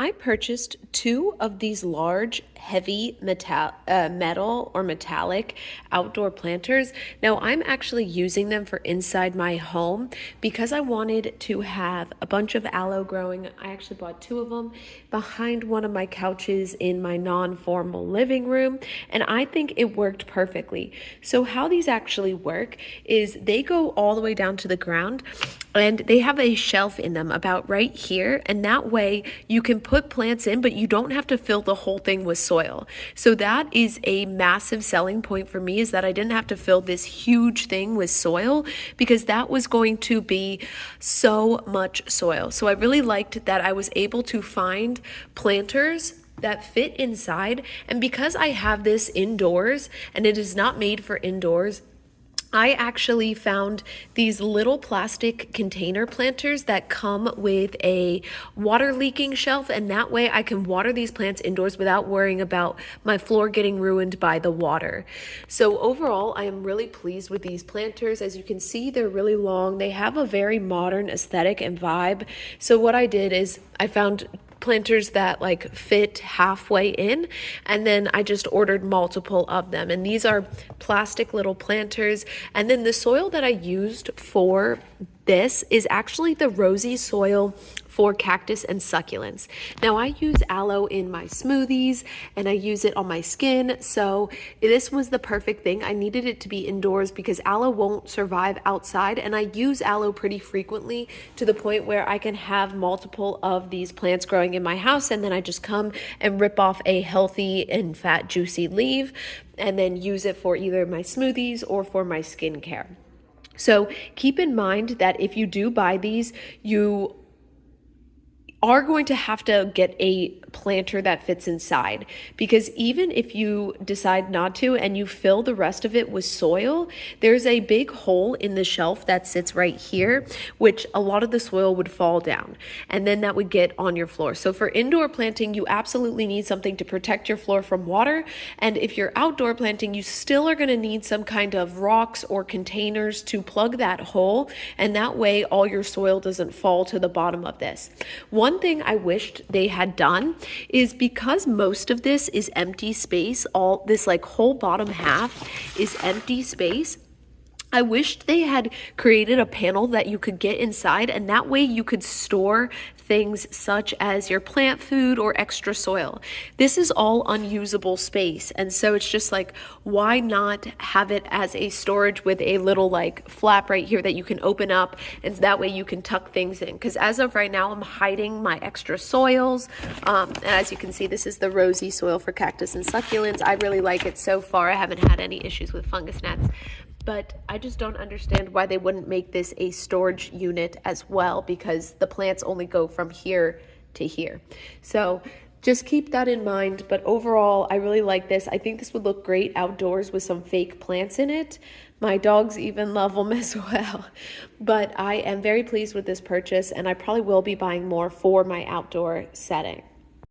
I purchased two of these large, heavy metal or metallic outdoor planters. Now, I'm actually using them for inside my home because I wanted to have a bunch of aloe growing. I actually bought two of them behind one of my couches in my non-formal living room, and I think it worked perfectly. So how these actually work is they go all the way down to the ground, and they have a shelf in them about right here, and that way you can put plants in, but you don't have to fill the whole thing with soil. So that is a massive selling point for me, is that I didn't have to fill this huge thing with soil, because that was going to be so much soil. So I really liked that I was able to find planters that fit inside, and because I have this indoors and it is not made for indoors, I actually found these little plastic container planters that come with a water leaking shelf, and that way I can water these plants indoors without worrying about my floor getting ruined by the water. So overall, I am really pleased with these planters. As you can see, they're really long. They have a very modern aesthetic and vibe. So what I did is I found planters that like fit halfway in, and then I just ordered multiple of them, and these are plastic little planters. And then the soil that I used for this is actually the rosy soil for cactus and succulents. Now, I use aloe in my smoothies and I use it on my skin, so this was the perfect thing. I needed it to be indoors because aloe won't survive outside, and I use aloe pretty frequently to the point where I can have multiple of these plants growing in my house, and then I just come and rip off a healthy and fat juicy leaf and then use it for either my smoothies or for my skincare. So keep in mind that if you do buy these, you are going to have to get a planter that fits inside, because even if you decide not to and you fill the rest of it with soil, there's a big hole in the shelf that sits right here, which a lot of the soil would fall down, and then that would get on your floor. So for indoor planting, you absolutely need something to protect your floor from water, and if you're outdoor planting, you still are going to need some kind of rocks or containers to plug that hole, and that way all your soil doesn't fall to the bottom of this. One thing I wished they had done is, because most of this is empty space, all this like whole bottom half is empty space, I wished they had created a panel that you could get inside, and that way you could store things such as your plant food or extra soil. This is all unusable space, and so it's just like, why not have it as a storage with a little like flap right here that you can open up, and that way you can tuck things in? Because as of right now, I'm hiding my extra soils. And as you can see, this is the rosy soil for cactus and succulents. I really like it so far. I haven't had any issues with fungus gnats. But I just don't understand why they wouldn't make this a storage unit as well, because the plants only go from here to here. So just keep that in mind. But overall, I really like this. I think this would look great outdoors with some fake plants in it. My dogs even love them as well. But I am very pleased with this purchase, and I probably will be buying more for my outdoor setting.